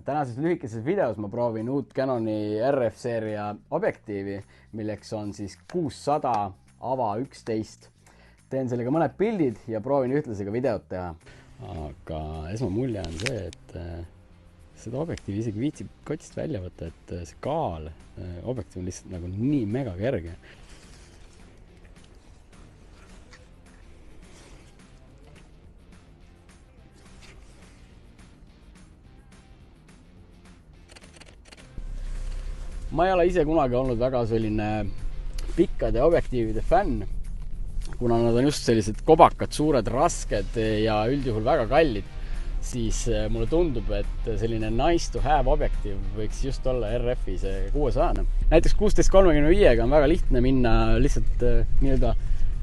Tänases lühikeses videos ma proovin uut Canoni RF-seeria objektiivi, milleks on siis 600 ava 11. Teen sellega mõned pildid ja proovin ühtlasi ka videot teha. Aga esmamulje on see, et seda objektiivi isegi viitsib kotist välja võtta, et see kaal objektiiv on lihtsalt nagu nii mega kerge. Ma ei ole ise kunagi olnud väga selline pikkade objektiivide fänn, kuna nad on just sellised kobakad, suured, rasked ja üldjuhul väga kallid, siis mulle tundub, et selline nice to have objektiiv võiks just olla RF-i see 600. Näiteks 16-35-ga on väga lihtne minna lihtsalt nii-öelda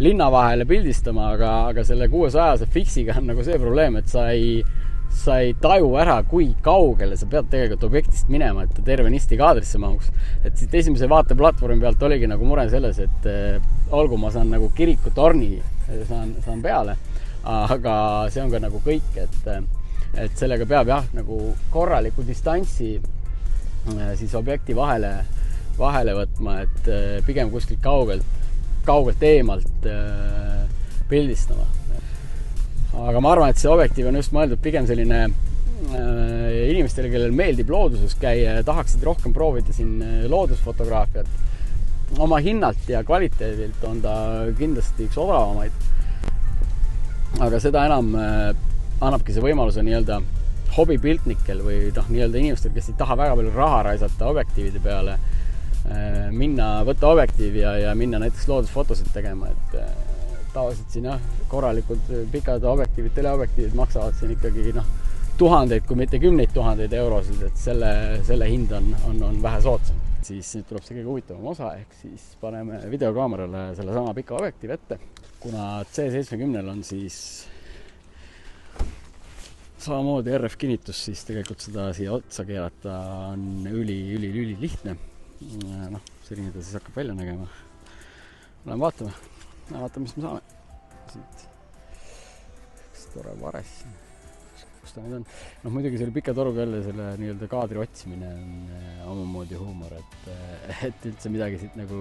linna vahele pildistama, aga selle 600 fixiga on nagu see probleem, et sa ei taju ära, kui kaugele sa pead tegelikult objektist minema, et ta tervenisti kaadrisse mahuks. Et siit esimese vaateplatvormi pealt oligi nagu mure selles, et olgu ma saan nagu kirikutorni saan peale, aga see on ka nagu kõik, et sellega peab jah nagu korraliku distantsi siis objekti vahele võtma, et pigem kuskilt kaugelt eemalt pildistama. Aga ma arvan, et see objektiiv on just mõeldud pigem selline inimestele, kellel meeldib looduses käia ja tahaksid rohkem proovida siin loodusfotograafiat. Oma hinnalt ja kvaliteedilt on ta kindlasti üks odavamaid. Aga seda enam annabki see võimaluse nii-öelda hobipiltnikel või nii-öelda inimestel, kes ei taha väga palju raha raisata objektiivide peale, võtta objektiiv ja minna näiteks loodusfotosid tegema, et tavaliselt siin korralikud pikad objektiivid, teleobjektiivid maksavad siin ikkagi tuhandeid, kui mitte kümneid tuhandeid eurosid, et selle hind on vähe soodsam. Siis nüüd tuleb see kõige huvitavam osa, ehk siis paneme videokaamerale selle sama pika objektiiv ette. Kuna C70 on siis samamoodi RF kinnitus, siis tegelikult seda siia otsa keerata on üli lihtne. Selline ta siis hakkab välja nägema. Vaatame, mis me saame. Siit. Üks tore vares. Kus ta nüüd on? Muidugi selle pika toruga jälle selle nii-öelda kaadri otsimine on omamoodi huumor, et üldse midagi siit nagu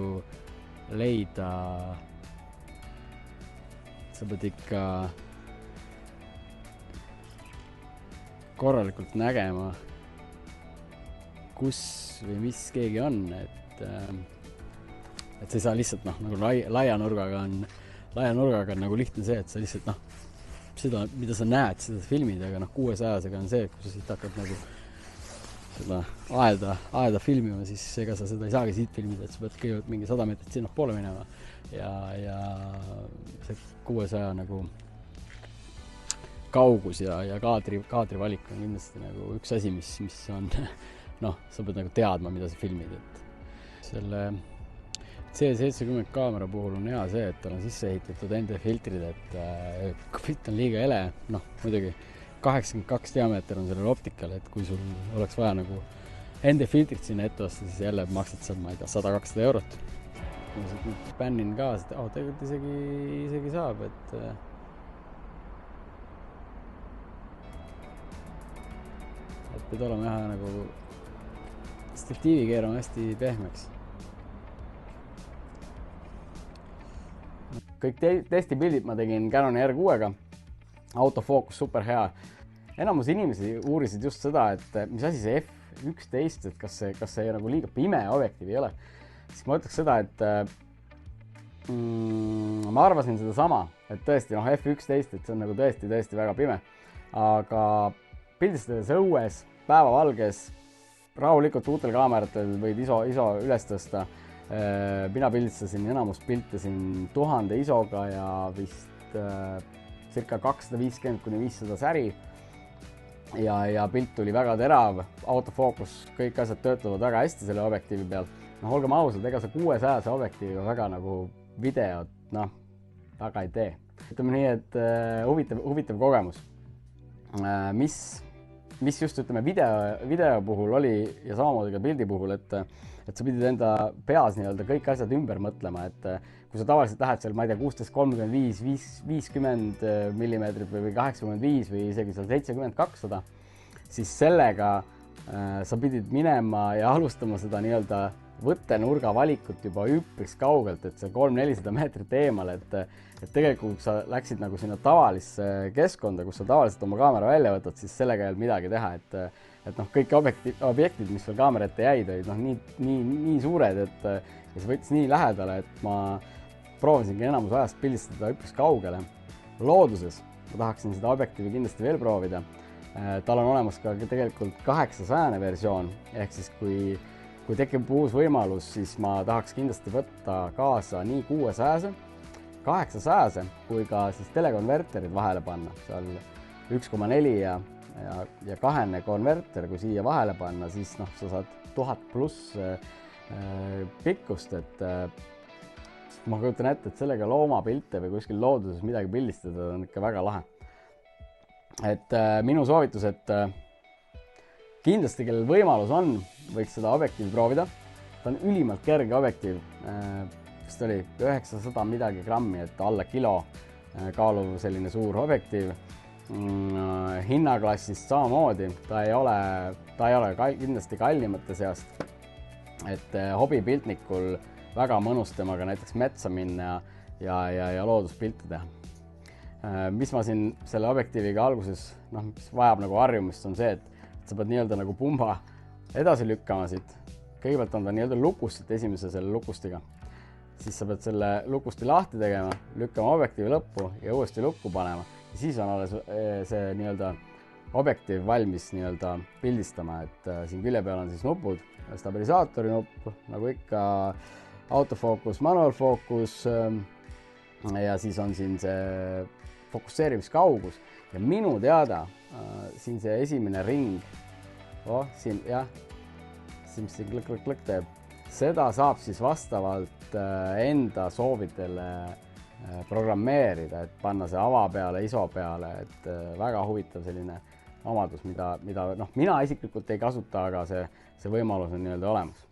leida. Sa pead ikka korralikult nägema, kus või mis keegi on, et sa ei saa lihtsalt nagu laia nurgaga on nagu lihtne see, et sa lihtsalt seda, mida sa näed, seda filmid, aga 600-sega on see, et kui sa siit hakkad nagu seda aeda filmima, siis ega sa seda ei saagi siit filmida, et sa pead kõigepealt mingi 100 meetrit sinna poole minema ja see 600 nagu kaugus ja kaadri valik on kindlasti nagu üks asi, mis on sa pead nagu teadma, mida sa filmid, et selle C70 kaamera puhul on hea see, et tal on sisse ehitatud ND filtrid, et kui pilt on liiga ele, muidugi 82 diameeter on sellel optikal, et kui sul oleks vaja nagu ND filtrit sinna ette osta, siis jälle maksad seal, ma ei tea, 100-200 eurot. Kui sa nüüd bännin ka, tegelikult isegi saab, et pead olema jah nagu statiivi keerama hästi pehmeks. Kõik testipildid ma tegin Canoni R6-ga, autofookus super hea. Enamus inimesi uurisid just seda, et mis asi see F11, et kas see nagu liiga pime objektiiv ei ole. Siis ma ütleks seda, et ma arvasin seda sama, et tõesti F11, et see on nagu tõesti väga pime. Aga pildistades õues, päevavalges, rahulikult uutel kaameratel võid ISO üles tõsta. Mina pildistasin enamust pilte siin 1000 ISO-ga ja vist circa 250-500 säri. Ja pilt tuli väga terav, autofookus, kõik asjad töötavad väga hästi selle objektiivi peal. Olgem ausad, ega see 600 objektiiviga väga nagu videot, väga ei tee. Ütleme nii, et huvitav kogemus. Mis just video puhul oli ja samamoodi ka pildi puhul, et sa pidid enda peas nii-öelda kõik asjad ümber mõtlema, et kui sa tavaliselt lähed seal, ma ei tea, 16-35, 50 mm või 85 või isegi seal 70-200, siis sellega sa pidid minema ja alustama seda nii-öelda võttenurga valikut juba üpris kaugelt, et see 300-400 meetrit eemal, et tegelikult sa läksid nagu sinna tavalisse keskkonda, kus sa tavaliselt oma kaamera välja võtad, siis sellega ei olnud midagi teha, et noh, kõik objektid, mis veel kaamera ette jäid, olid nii suured, et ja see võttis nii lähedale, et ma proovisingi enamus ajast pildistada üpris kaugele. Looduses ma tahaksin seda objektiivi kindlasti veel proovida. Tal on olemas ka tegelikult 800 versioon, ehk siis kui tekib uus võimalus, siis ma tahaks kindlasti võtta kaasa nii 600, 800 kui ka siis telekonverterid vahele panna. Seal 1,4 ja 2 konverter, kui siia vahele panna, siis noh, sa saad 1000 pluss pikkust, et ma kujutan ette, et sellega loomapilte või kuskil looduses midagi pildistada on ikka väga lahe. Et minu soovitus, et kindlasti, kellel võimalus on, võiks seda objektiivi proovida. Ta on ülimalt kerge objektiiv, vist oli 900 midagi grammi, et alla kilo kaaluv selline suur objektiiv. Hinnaklassist samamoodi, ta ei ole kindlasti kallimate seast, et hobipiltnikul väga mõnus temaga näiteks metsa minna ja looduspilte teha. Mis ma siin selle objektiiviga alguses, mis vajab nagu harjumist, on see, et sa pead nii-öelda nagu pumba edasi lükkama siit. Kõigepealt on ta nii-öelda lukust esimese selle lukustiga. Siis sa pead selle lukusti lahti tegema, lükkama objektiivi lõppu ja uuesti lukku panema. Ja siis on alles see nii-öelda objektiiv valmis nii-öelda pildistama, et siin külje peal on siis nupud, stabilisaatori nupp, nagu ikka autofookus, manual fookus ja siis on siin see fokusseerimiskaugus ja minu teada siin see esimene ring, siin jah, siin klõk teeb, seda saab siis vastavalt enda soovidele programmeerida, et panna see ava peale, ISO peale, et väga huvitav selline omadus, mida noh, mina isiklikult ei kasuta, aga see võimalus on nii-öelda olemas.